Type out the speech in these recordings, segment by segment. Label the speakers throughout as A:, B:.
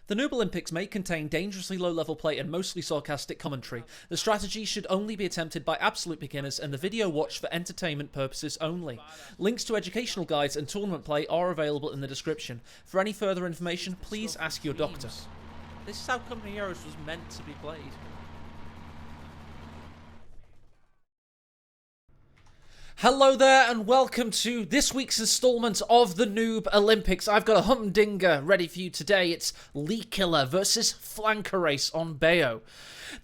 A: The Noob Olympics may contain dangerously low-level play and mostly sarcastic commentary. The strategy should only be attempted by absolute beginners and the video watched for entertainment purposes only. Links to educational guides and tournament play are available in the description. For any further information, please ask your doctor. This is how Company Heroes was meant to be played. Hello there and welcome to this week's installment of the Noob Olympics. I've got a humdinger ready for you today. It's Lee Killer versus Flanker Race on Bayo.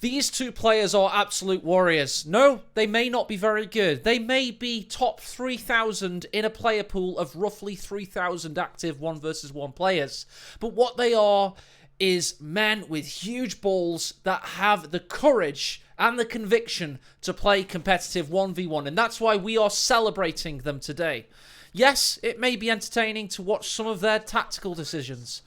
A: These two players are absolute warriors. No, they may not be very good. They may be top 3,000 in a player pool of roughly 3,000 active 1 versus 1 players. But what they are is men with huge balls that have the courage and the conviction to play competitive 1v1, and that's why we are celebrating them today. Yes, it may be entertaining to watch some of their tactical decisions.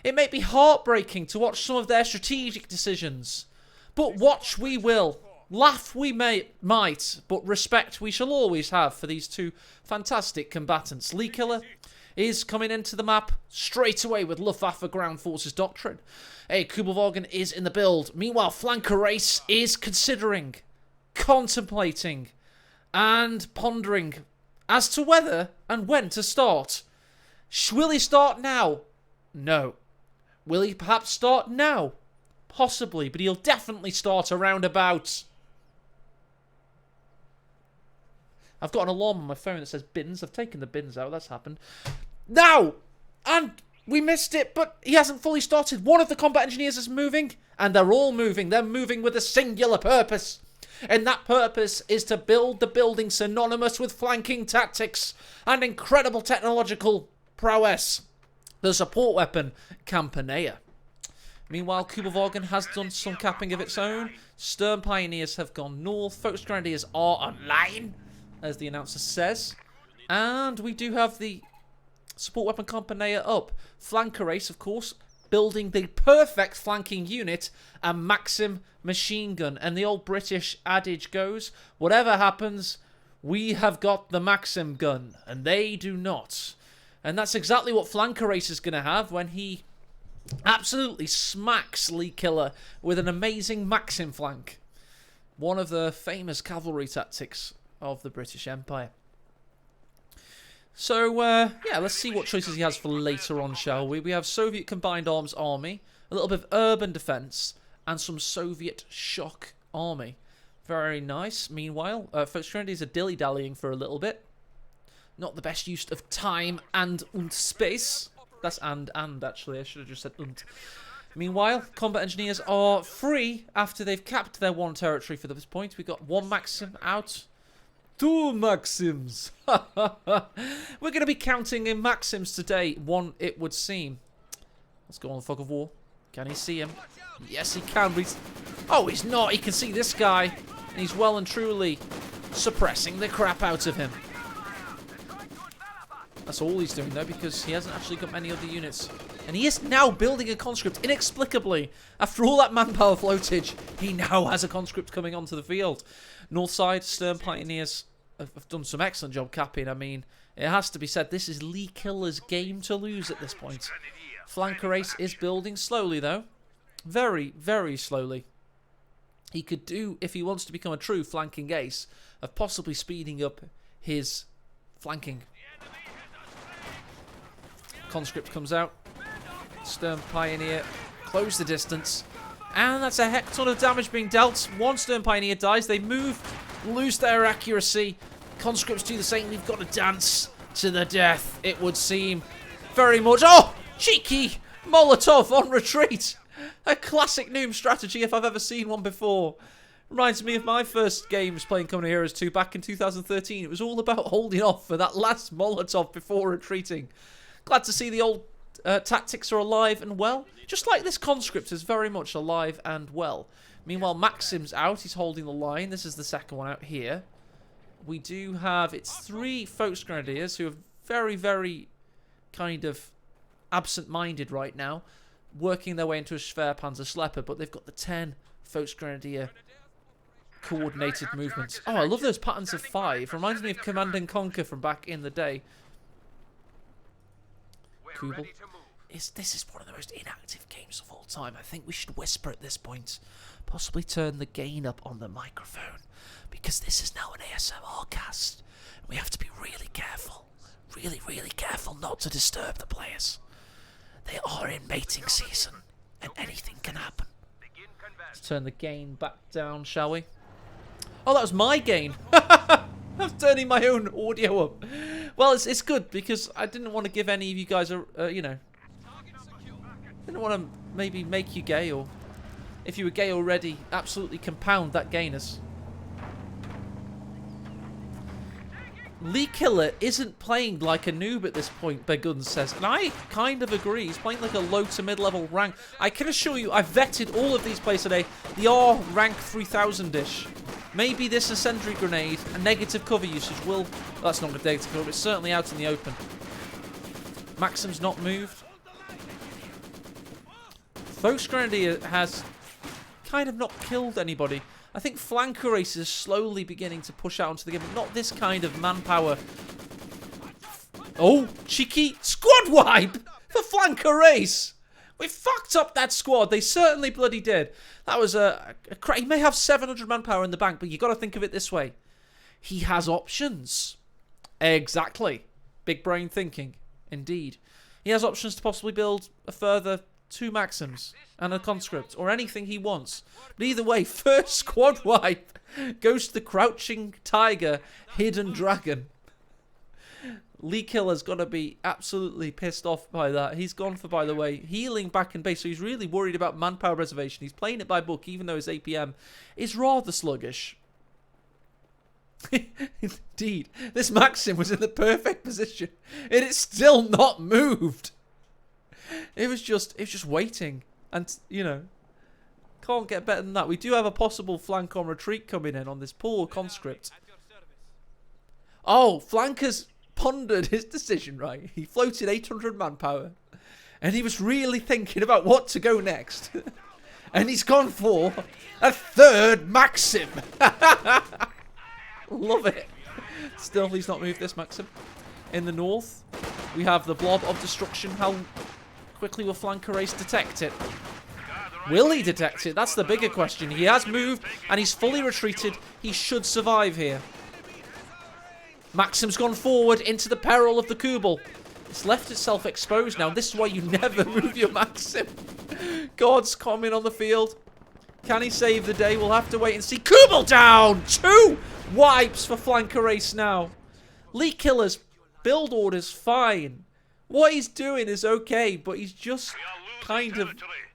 A: It may be heartbreaking to watch some of their strategic decisions. But watch we will. Laugh we might, but respect we shall always have for these two fantastic combatants. Lee Killer is coming into the map straight away with Luftwaffe Ground Forces Doctrine. Aecohmatt is in the build. Meanwhile, Flanker Race is considering, contemplating, and pondering as to whether and when to start. Will he start now? No. Will he perhaps start now? Possibly, but he'll definitely start around about... I've got an alarm on my phone that says bins. I've taken the bins out. That's happened. Now! And we missed it, but he hasn't fully started. One of the combat engineers is moving, and they're all moving. They're moving with a singular purpose. And that purpose is to build the building synonymous with flanking tactics and incredible technological prowess. The support weapon, Campanea. Meanwhile, Kubovagen has done some capping of its own. Stern Pioneers have gone north. Focus Grenadiers are online, as the announcer says. And we do have the support weapon Campanea up. Flanker Race, of course, building the perfect flanking unit, a Maxim machine gun. And the old British adage goes, whatever happens, we have got the Maxim gun, and they do not. And that's exactly what Flanker Race is going to have when he absolutely smacks Lee Killer with an amazing Maxim flank. One of the famous cavalry tactics of the British Empire. So, yeah, let's see what choices he has for later on, shall we? We have Soviet Combined Arms Army, a little bit of urban defense, and some Soviet shock army. Very nice. Meanwhile, Focus Grenadiers are dilly-dallying for a little bit. Not the best use of time and space. That's and, actually. I should have just said und. Meanwhile, combat engineers are free after they've capped their one territory for this point. We've got one Maxim out. 2 Maxims. We're going to be counting in Maxims today, one it would seem. Let's go on the fog of war. Can he see him? Yes, he can. But oh, he's not. He can see this guy. And he's well and truly suppressing the crap out of him. That's all he's doing, though, because he hasn't actually got many other units. And he is now building a conscript, inexplicably. After all that manpower floatage, he now has a conscript coming onto the field. North side, Stern Pioneers have done some excellent job capping. I mean, it has to be said, this is Lee Killer's game to lose at this point. Flanker Race is building slowly, though. Very, very slowly. He could do, if he wants to become a true flanking ace, of possibly speeding up his flanking. Conscript comes out. Stern Pioneer close the distance. And that's a heck ton of damage being dealt. One Stern Pioneer dies. They move, lose their accuracy. Conscripts do the same. We've got to dance to the death, it would seem. Very much. Oh! Cheeky Molotov on retreat. A classic Noob strategy if I've ever seen one before. Reminds me of my first games playing Company Heroes 2 back in 2013. It was all about holding off for that last Molotov before retreating. Glad to see the old tactics are alive and well. Just like this conscript is very much alive and well. Meanwhile, Maxim's out. He's holding the line. This is the second one out here. We do have... It's 3 Focus Grenadiers who are very, very kind of absent-minded right now. Working their way into a Schwerpanzer Schlepper. But they've got the 10 Focus Grenadier coordinated movements. Oh, I love those patterns of 5. Reminds me of Command and Conquer from back in the day. Kubel this is one of the most inactive games of all time. I think we should whisper at this point. Possibly turn the gain up on the microphone. Because this is now an ASMR cast. We have to be really careful. Really, really careful not to disturb the players. They are in mating season. And anything can happen. Let's turn the gain back down, shall we? Oh, that was my gain. I'm turning my own audio up. Well, it's good because I didn't want to give any of you guys a, you know, didn't want to maybe make you gay, or if you were gay already, absolutely compound that gayness. Lee Killer isn't playing like a noob at this point, Begun says. And I kind of agree. He's playing like a low to mid-level rank. I can assure you, I've vetted all of these players today. They are rank 3000-ish. Maybe this incendiary grenade and negative cover usage will... Well, that's not a negative cover, it's certainly out in the open. Maxim's not moved. Focus Grenadier has kind of not killed anybody. I think Flanker Race is slowly beginning to push out into the game, but not this kind of manpower. Oh, cheeky squad wipe for Flanker Race. We fucked up that squad. They certainly bloody did. That was he may have 700 manpower in the bank, but you got to think of it this way. He has options. Exactly. Big brain thinking. Indeed. He has options to possibly build a further 2 Maxims and a conscript, or anything he wants. But either way, first squad wipe goes to the Crouching Tiger, Hidden Dragon. Lee Killer's got to be absolutely pissed off by that. He's gone for, by the way, healing back in base, so he's really worried about manpower reservation. He's playing it by book, even though his APM is rather sluggish. Indeed, this Maxim was in the perfect position, and it's still not moved. It was just waiting, and you know, can't get better than that. We do have a possible flank on retreat coming in on this poor conscript. Oh, Flanker's pondered his decision, right? He floated 800 manpower, and he was really thinking about what to go next. And he's gone for a 3rd Maxim. Love it. Still, he's not moved this Maxim. In the north, we have the blob of destruction. How quickly will Flanker Race detect it? Will he detect it? That's the bigger question. He has moved, and he's fully retreated. He should survive here. Maxim's gone forward into the peril of the Kubel. It's left itself exposed now. This is why you never move your Maxim. God's coming on the field. Can he save the day? We'll have to wait and see. Kubel down! 2 wipes for Flanker Race now. Lee Killer's build order's fine. What he's doing is okay, but he's just kind of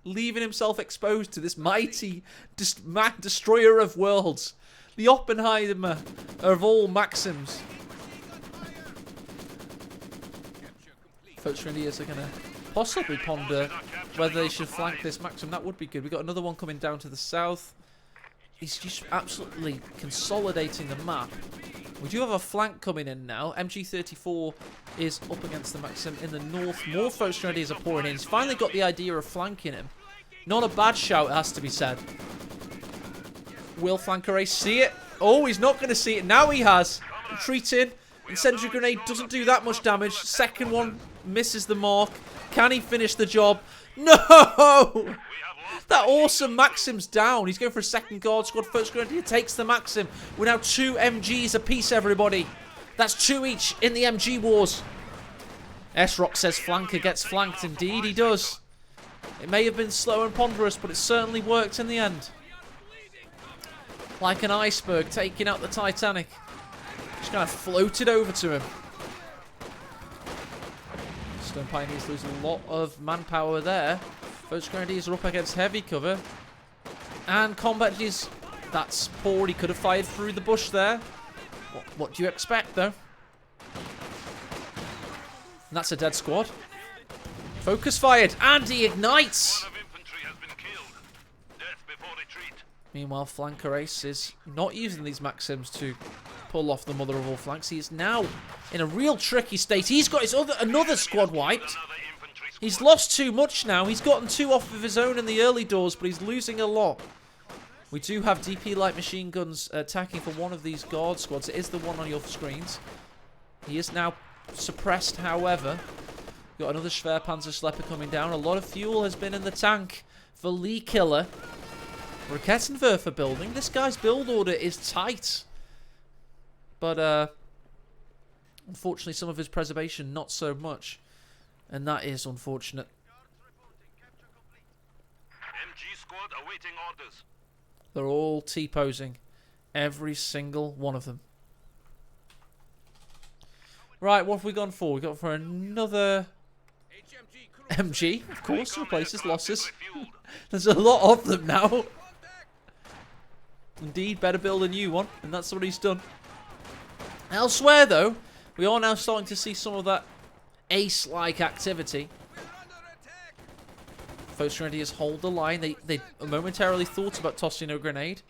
A: leaving himself exposed to this mighty destroyer of worlds. The Oppenheimer of all Maxims. Folks from Indias are going to possibly ponder whether they should flank this Maxim. That would be good. We've got another one coming down to the south. He's just absolutely consolidating the map. We do have a flank coming in now. MG34 is up against the Maxim in the north. More folks are pouring in. He's finally got the idea of flanking him. Not a bad shout, it has to be said. Will Flanker Race see it? Oh, he's not going to see it. Now he has. Retreating. Incendiary grenade doesn't do that much damage. Second one misses the mark. Can he finish the job? No! That awesome Maxim's down. He's going for a second guard squad. First grenadier takes the Maxim. We're now 2 MGs apiece, everybody. That's 2 each in the MG wars. S-Rock says Flanker gets flanked. Indeed, he does. It may have been slow and ponderous, but it certainly worked in the end. Like an iceberg taking out the Titanic. Just kind of floated over to him. Stone Pioneers lose a lot of manpower there. First Grenadiers are up against heavy cover. And Combat is... That's poor. He could have fired through the bush there. What do you expect, though? And that's a dead squad. Focus fired. And he ignites. Meanwhile, Flanker Race is not using these Maxims to pull off the mother of all flanks. He is now in a real tricky state. He's got his another squad wiped. He's lost too much now. He's gotten 2 off of his own in the early doors, but he's losing a lot. We do have DP light machine guns attacking for one of these guard squads. It is the one on your screens. He is now suppressed, however. Got another Schwerpanzerschlepper coming down. A lot of fuel has been in the tank for Lee Killer. Rakettenwerfer building. This guy's build order is tight. But, unfortunately, some of his preservation, not so much. And that is unfortunate.
B: MG squad awaiting orders.
A: They're all T-posing. Every single one of them. Right, what have we gone for? We've gone for another MG, of course, to replace his losses. There's a lot of them now. Indeed, better build a new one, and that's what he's done. Elsewhere, though, we are now starting to see some of that ace-like activity. Folks Grenadiers hold the line. They momentarily thought about tossing a grenade.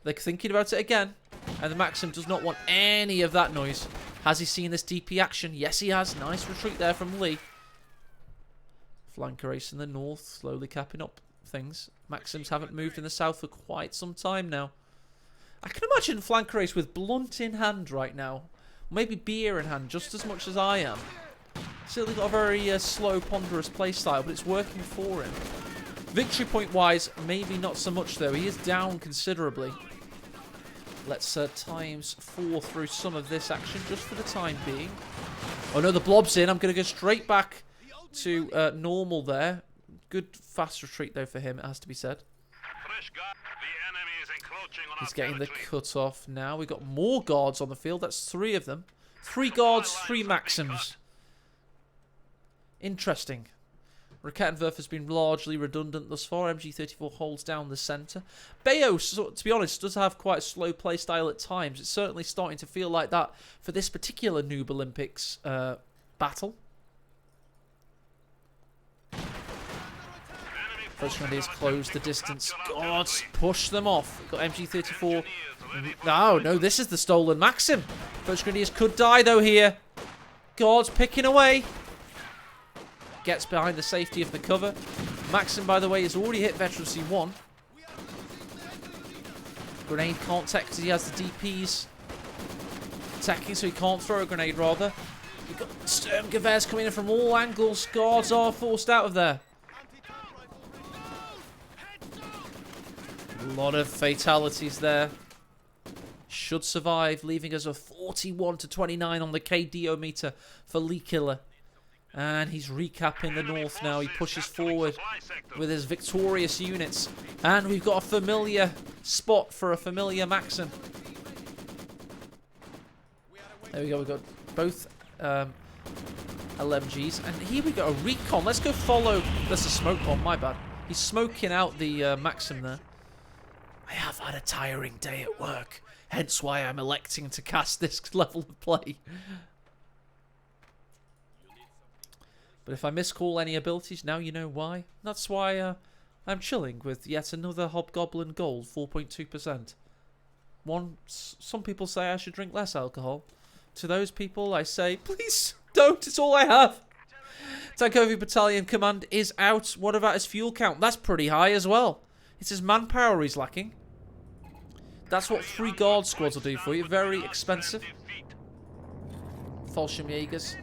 A: They're thinking about it again. And the Maxim does not want any of that noise. Has he seen this DP action? Yes, he has. Nice retreat there from Lee. Flanker ace in the north, slowly capping up things. Maxims haven't moved in the south for quite some time now. I can imagine Flanker ace with blunt in hand right now. Maybe beer in hand, just as much as I am. Certainly got a very slow, ponderous playstyle, but it's working for him. Victory point-wise, maybe not so much, though. He is down considerably. Let's times 4 through some of this action, just for the time being. Oh, no, the blob's in. I'm going to go straight back to normal there. Good fast retreat, though, for him, it has to be said. He's getting the cut-off now. We've got more guards on the field. That's 3 of them. 3 guards, 3 Maxims. Interesting. Rakettenwerfer has been largely redundant thus far. MG34 holds down the centre. Bayo, to be honest, does have quite a slow play style at times. It's certainly starting to feel like that for this particular Noob Olympics battle. First Grenadiers close the distance. God, push them off. Got MG34. No, this is the stolen Maxim. First Grenadiers could die, though, here. God's picking away. Gets behind the safety of the cover. Maxim, by the way, has already hit Veterancy 1. Grenade can't tech because he has the DPs attacking, so he can't throw a grenade, rather. You've got Sturmgewehrs coming in from all angles. Guards are forced out of there. A lot of fatalities there. Should survive, leaving us a 41 to 29 on the KDO meter for Lee Killer. And he's recapping the north now. He pushes forward with his victorious units. And we've got a familiar spot for a familiar Maxim. There we go. We've got both LMGs. And here we go. A recon. Let's go follow. That's a smoke bomb. My bad. He's smoking out the Maxim there. I have had a tiring day at work. Hence why I'm electing to cast this level of play. But if I miscall any abilities, now you know why. That's why I'm chilling with yet another Hobgoblin Gold, 4.2%. Some people say I should drink less alcohol. To those people, I say, please don't. It's all I have. Tankovi Battalion Command is out. What about his fuel count? That's pretty high as well. It's his manpower he's lacking. That's what 3 guard squads will do for you. Very expensive. Fallschirmjägers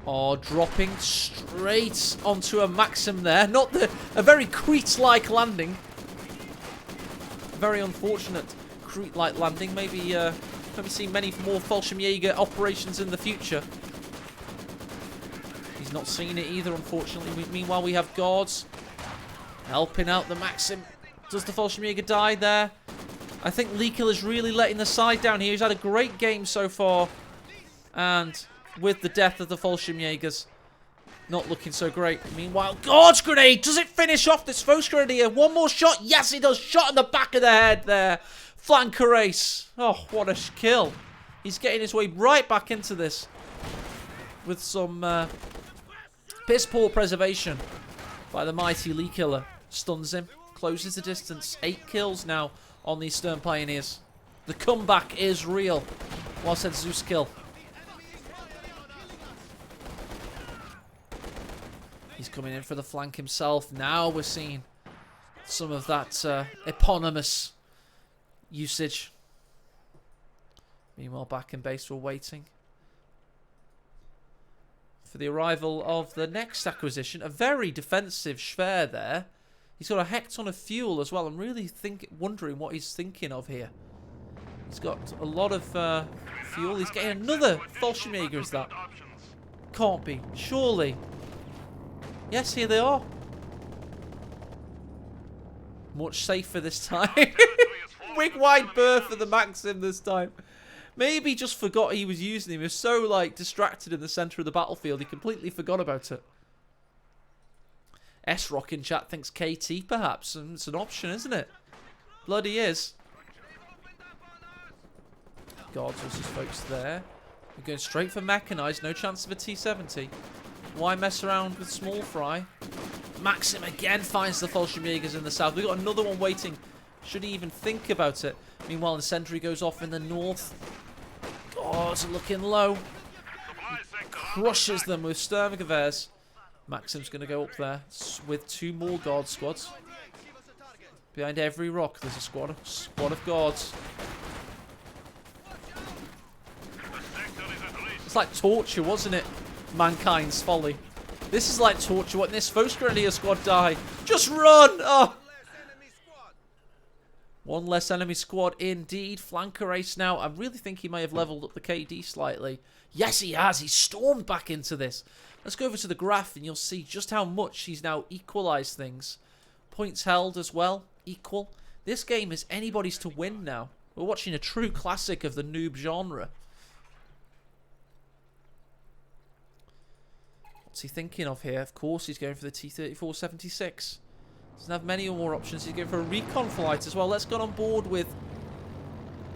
A: are dropping straight onto a Maxim there. Not a very Crete-like landing. Very unfortunate Crete-like landing. Maybe see many more Fallschirmjäger operations in the future. He's not seen it either, unfortunately. Meanwhile, we have guards helping out the Maxim. Does the Fallschirmjäger die there? I think Lee Killer's really letting the side down here. He's had a great game so far. And with the death of the Fallschirmjägers, not looking so great. Meanwhile, Guards Grenade! Does it finish off this Volksgrenadier? One more shot? Yes, he does. Shot in the back of the head there. Flanker ace. Oh, what a kill. He's getting his way right back into this with some piss poor preservation by the mighty Lee Killer. Stuns him. Closes the distance. 8 kills now on these Stern Pioneers. The comeback is real. Well said, Zeus kill. He's coming in for the flank himself. Now we're seeing some of that eponymous usage. Meanwhile, back in base, we're waiting for the arrival of the next acquisition. A very defensive Schwer there. He's got a heck ton of fuel as well. I'm really wondering what he's thinking of here. He's got a lot of fuel. He's getting another Fallschirmjäger, is that? Can't be. Surely. Yes, here they are. Much safer this time. Big wide berth for the Maxim this time. Maybe he just forgot he was using him. He was so, like, distracted in the centre of the battlefield, he completely forgot about it. S-Rock in chat thinks KT, perhaps. And it's an option, isn't it? Bloody is. Guards versus folks there. We're going straight for mechanised. No chance of a T-70. Why mess around with small fry? Maxim again finds the Fallschirmjägers in the south. We've got another one waiting. Should he even think about it? Meanwhile, the sentry goes off in the north. Guards are looking low. He crushes them with Sturmgewehrs. Maxim's going to go up there with 2 more guard squads. Behind every rock, there's a squad of guards. It's like torture, wasn't it? Mankind's folly. This is like torture. What this Fosgrenadier squad die? Just run! Oh! One less enemy squad indeed. Flanker race now. I really think he may have leveled up the KD slightly. Yes, he has. He's stormed back into this. Let's go over to the graph and you'll see just how much he's now equalised things. Points held as well. Equal. This game is anybody's to win now. We're watching a true classic of the noob genre. What's he thinking of here? Of course, he's going for the T-34-76. Doesn't have many more options. He's going for a recon flight as well. Let's get on board with...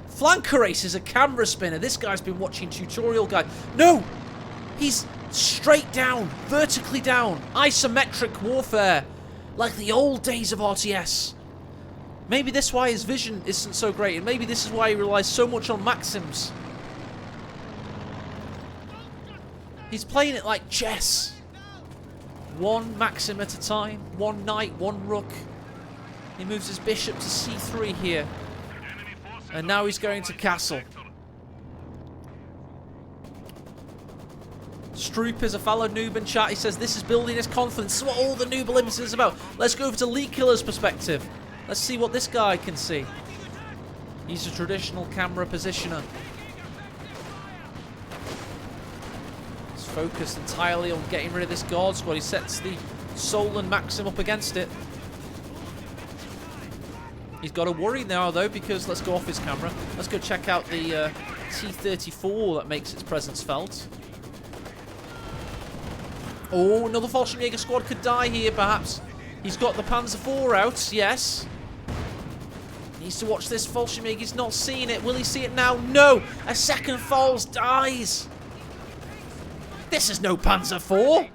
A: Flanker Race is a camera spinner. This guy's been watching tutorial guide. No! He's straight down, vertically down, isometric warfare, like the old days of RTS. Maybe this is why his vision isn't so great, and maybe this is why he relies so much on Maxims. He's playing it like chess. One Maxim at a time, one knight, one rook. He moves his bishop to c3 here. And now he's going to castle. Stroop is a fellow noob in chat. He says this is building his confidence. This is what all the Noob Olympics is about. Let's go over to Lee Killer's perspective. Let's see what this guy can see. He's a traditional camera positioner. He's focused entirely on getting rid of this guard squad. He sets the Solon Maxim up against it. He's got a worry now, though, because let's go off his camera. Let's go check out the T-34 that makes its presence felt. Oh, another Fallschirmjäger squad could die here, perhaps. He's got the Panzer IV out, yes. Needs to watch this Fallschirmjäger. He's not seeing it. Will he see it now? No! A second falls, dies. This is no Panzer IV.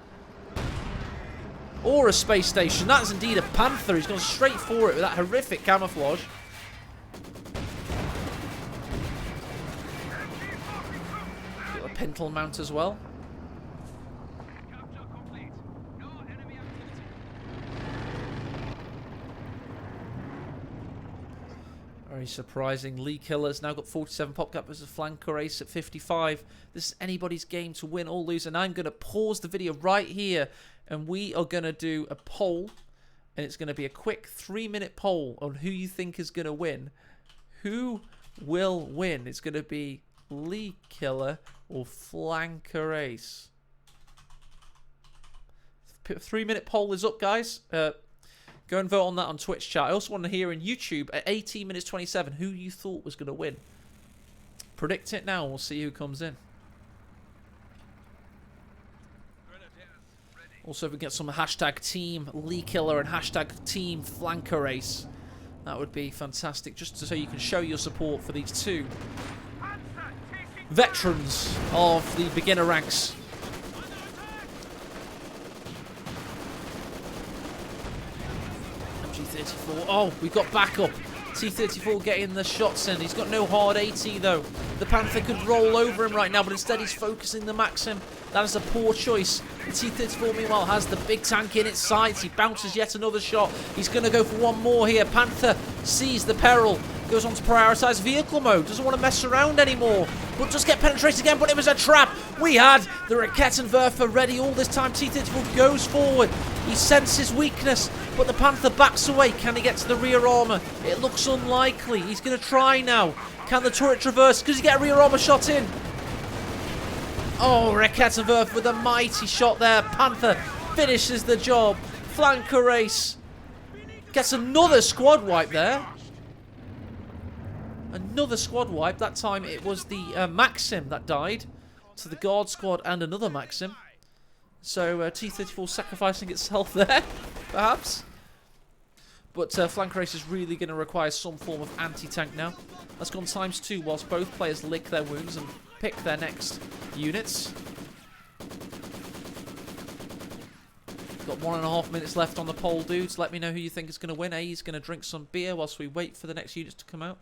A: Or a space station. That is indeed a Panther. He's gone straight for it with that horrific camouflage. Got a pintle mount as well. Very surprising. Lee Killer's now got 47 pop cap versus Flanker Ace at 55. This is anybody's game to win or lose. And I'm going to pause the video right here. And we are going to do a poll. And it's going to be a quick 3-minute poll on who you think is going to win. Who will win? It's going to be Lee Killer or Flanker Ace. 3-minute poll is up, guys. Go and vote on that on Twitch chat. I also want to hear in YouTube at 18 minutes 27 who you thought was going to win. Predict it now and we'll see who comes in. Also, if we get some hashtag team Lee Killer and hashtag team Flanker Race, that would be fantastic. Just so you can show your support for these two veterans of the beginner ranks. T-34. Oh, we've got backup. T-34 getting the shots in. He's got no hard AT though. The Panther could roll over him right now, but instead he's focusing the Maxim. That is a poor choice. The T-34 meanwhile has the big tank in its sights. He bounces yet another shot. He's going to go for one more here. Panther sees the peril. Goes on to prioritise vehicle mode. Doesn't want to mess around anymore. But just get penetrated again, but it was a trap. We had the Rakettenwerfer ready all this time. T-34 goes forward. He senses weakness, but the Panther backs away. Can he get to the rear armour? It looks unlikely. He's going to try now. Can the turret traverse? Does he get a rear armour shot in? Oh, Rakettenwerfer with a mighty shot there. Panther finishes the job. Flanker race. Gets another squad wipe there. Another squad wipe. That time it was the Maxim that died to the guard squad and another Maxim. So T-34 sacrificing itself there, perhaps. But flank race is really going to require some form of anti-tank now. That's gone ×2 whilst both players lick their wounds and pick their next units. Got 1.5 minutes left on the poll, dudes. Let me know who you think is going to win. He's going to drink some beer whilst we wait for the next units to come out.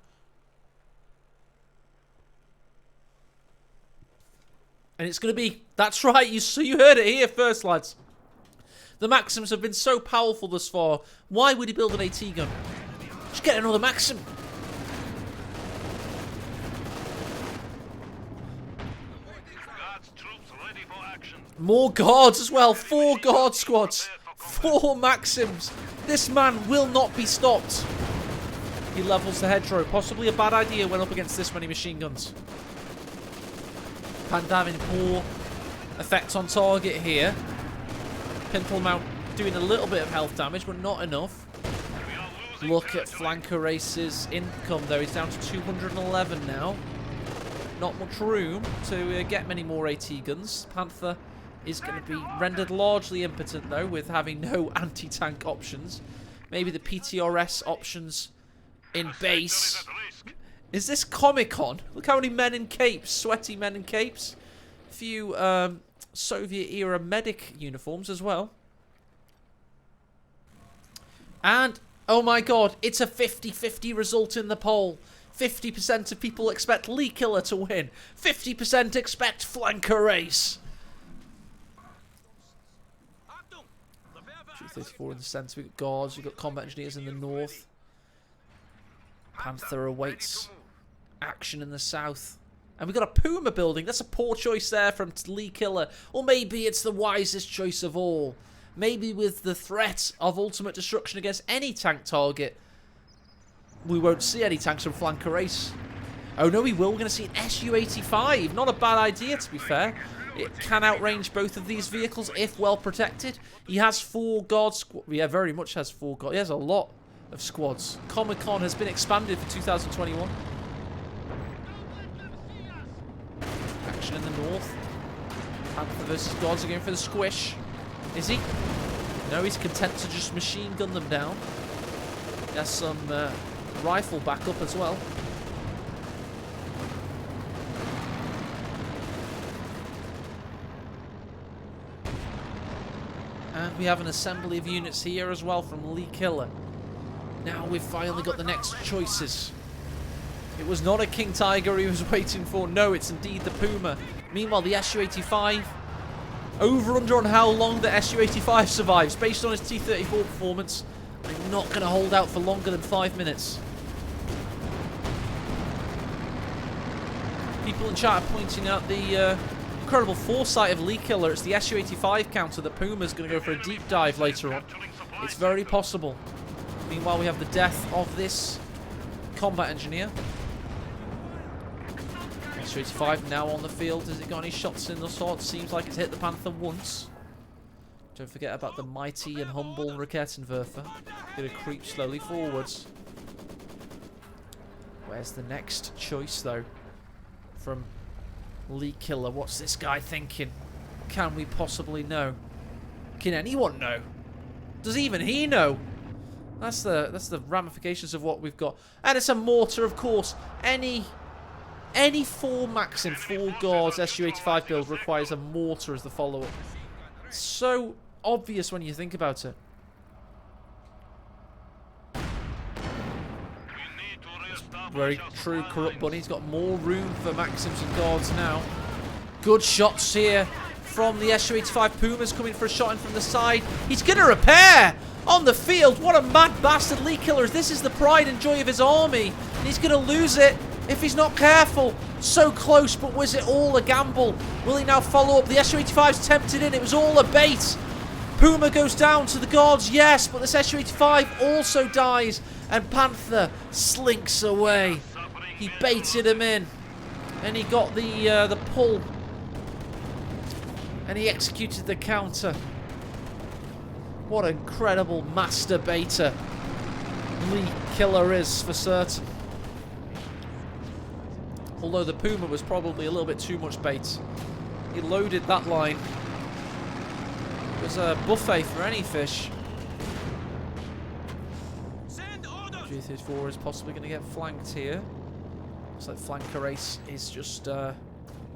A: And it's going to be, that's right, you heard it here first, lads. The Maxims have been so powerful thus far. Why would he build an AT gun? Just get another Maxim.
B: Guards, troops ready for action.
A: More guards as well. 4 guard squads. 4 Maxims. This man will not be stopped. He levels the hedgerow. Possibly a bad idea when up against this many machine guns. Panther having poor effect on target here. Pintle Mount doing a little bit of health damage, but not enough. Look at Flanker Race's income, though. He's down to 211 now. Not much room to get many more AT guns. Panther is going to be rendered largely impotent, though, with having no anti-tank options. Maybe the PTRS options in base. Is this Comic-Con? Look how many men in capes. Sweaty men in capes. A few Soviet-era medic uniforms as well. And, oh my god, it's a 50-50 result in the poll. 50% of people expect Lee Killer to win. 50% expect Flanker Race. G34 in the centre. We've got guards. We've got combat engineers in the north. Panther awaits action in the south. And we've got a Puma building. That's a poor choice there from Lee Killer. Or maybe it's the wisest choice of all. Maybe with the threat of ultimate destruction against any tank target, we won't see any tanks from Flanker Race. Oh no, we will. We're going to see an Su-85. Not a bad idea, to be fair. It can outrange both of these vehicles if well protected. He has 4 guard squads. Yeah, very much has 4 guard. He has a lot of squads. Comic-Con has been expanded for 2021. Action in the north. Panther versus guards are going for the squish. Is he? No, he's content to just machine gun them down. He has some rifle backup as well. And we have an assembly of units here as well from Lee Killer. Now we've finally got the next choices. It was not a King Tiger he was waiting for. No, it's indeed the Puma. Meanwhile, the Su-85. Over-under on how long the Su-85 survives. Based on his T-34 performance, I'm not going to hold out for longer than 5 minutes. People in chat are pointing out the incredible foresight of Lee Killer. It's the Su-85 counter that Puma's going to go for a deep dive later on. It's very possible. Meanwhile, we have the death of this combat engineer. Su-85 now on the field. Has it got any shots in the sword? Seems like it's hit the Panther once. Don't forget about the mighty and humble Rakettenwerfer. Gonna creep slowly forwards. Where's the next choice, though? From Lee Killer. What's this guy thinking? Can we possibly know? Can anyone know? Does even he know? That's the ramifications of what we've got. And it's a mortar, of course. Any 4 Maxim, 4 guards Su-85 build requires a mortar as the follow-up. So obvious when you think about it. Very true, Corrupt Bunny's got more room for Maxims and guards now. Good shots here from the Su-85. Puma's coming for a shot in from the side. He's going to repair on the field. What a mad bastard Lee Killer is. This is the pride and joy of his army. And he's going to lose it if he's not careful. So close, but was it all a gamble? Will he now follow up? The SU-85's tempted in. It was all a bait. Puma goes down to the guards, yes, but this SU-85 also dies. And Panther slinks away. He baited him in. And he got the pull. And he executed the counter. What an incredible master baiter Lee Killer is for certain. Although the Puma was probably a little bit too much bait. He loaded that line. It was a buffet for any fish. G34 is possibly going to get flanked here. Looks like Flanker Ace is just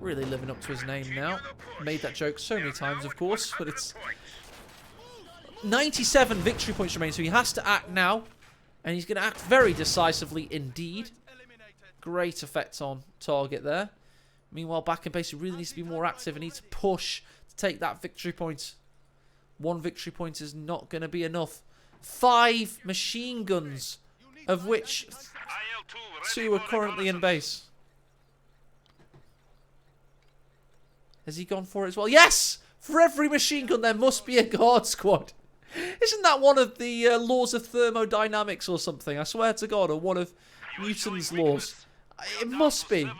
A: really living up to his name now. Made that joke so many times, of course, but it's 97 victory points remain, so he has to act now. And he's going to act very decisively indeed. Great effect on target there. Meanwhile, back in base, he really needs to be more active and needs to push to take that victory point. One victory point is not going to be enough. 5 machine guns, of which 2 are currently in base. Has he gone for it as well? Yes! For every machine gun, there must be a guard squad. Isn't that one of the laws of thermodynamics or something? I swear to God, or one of Newton's laws. It must be.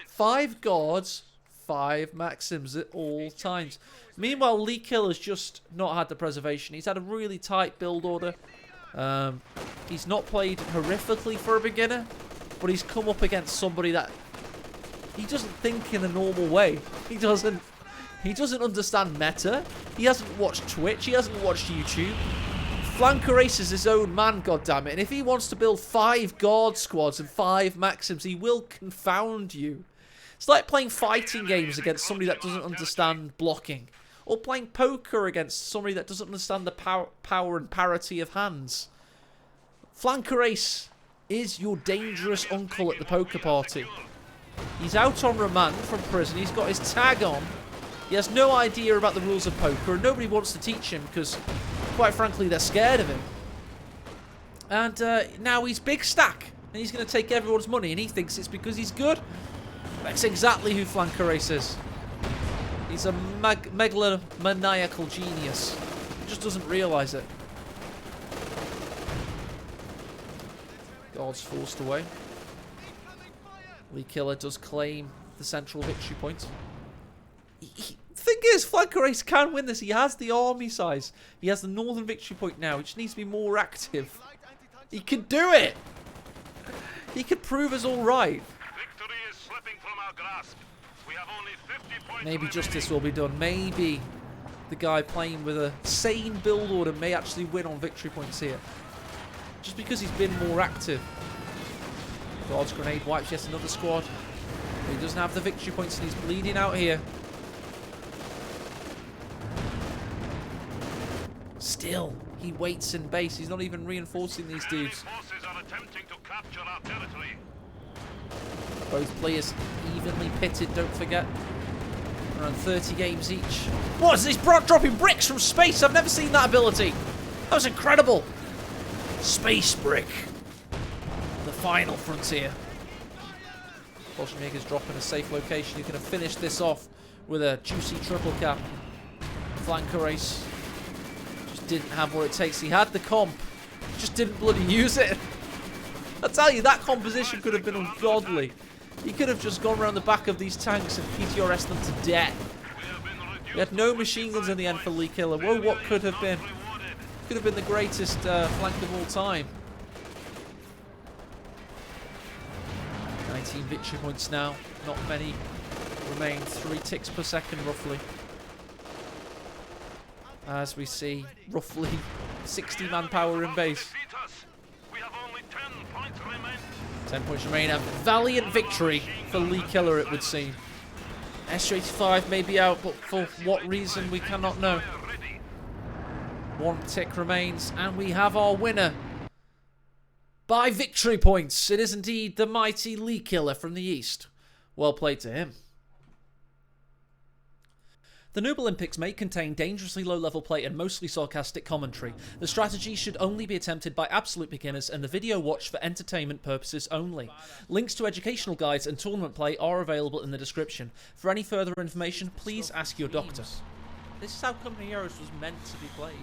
A: 5 guards, 5 maxims at all times. Meanwhile, Lee Killer's just not had the preservation. He's had a really tight build order. He's not played horrifically for a beginner, but he's come up against somebody that he doesn't think in a normal way. He doesn't understand meta. He hasn't watched Twitch. He hasn't watched YouTube. Flanker Ace is his own man, goddammit. And if he wants to build 5 guard squads and 5 maxims, he will confound you. It's like playing fighting games against somebody that doesn't understand blocking. Or playing poker against somebody that doesn't understand the power and parity of hands. Flanker Ace is your dangerous uncle at the poker party. He's out on remand from prison. He's got his tag on. He has no idea about the rules of poker, and nobody wants to teach him because, quite frankly, they're scared of him. And now he's big stack, and he's going to take everyone's money, and he thinks it's because he's good. That's exactly who Flanker Ace is. He's a megalomaniacal genius. He just doesn't realise it. Guards forced away. Lee Killer does claim the central victory point. The thing is, Flanker Ace can win this. He has the army size. He has the northern victory point now. He just needs to be more active. He can do it. He could prove us all right.
B: Victory is slipping from our grasp. We have only 50 points.
A: Maybe justice will be done. Maybe the guy playing with a sane build order may actually win on victory points here. Just because he's been more active. Guards grenade wipes yet another squad. He doesn't have the victory points and he's bleeding out here. Still, he waits in base. He's not even reinforcing these dudes.
B: Forces are attempting to capture our territory.
A: Both players evenly pitted, don't forget. Around 30 games each. What is this? Dropping bricks from space? I've never seen that ability. That was incredible. Space brick. The final frontier. Bolshevik's dropping a safe location. He's going to finish this off with a juicy triple cap. Flanker Ace just didn't have what it takes. He had the comp, just didn't bloody use it. I tell you, that composition could have been ungodly. He could have just gone around the back of these tanks and PTRS them to death. We had no machine guns in the end for Lee Killer. Whoa, what could have been? Could have been the greatest flank of all time. 19 victory points now. Not many remain. 3 ticks per second, roughly. As we see, roughly 60 manpower in base. 10 points remain. A valiant victory for Lee Killer, it would seem. SU-85 may be out, but for what reason we cannot know. 1 tick remains, and we have our winner. By victory points, it is indeed the mighty Lee Killer from the East. Well played to him. The Noob Olympics may contain dangerously low-level play and mostly sarcastic commentary. The strategy should only be attempted by absolute beginners and the video watched for entertainment purposes only. Links to educational guides and tournament play are available in the description. For any further information, please ask your doctor. This is how Company Heroes was meant to be played.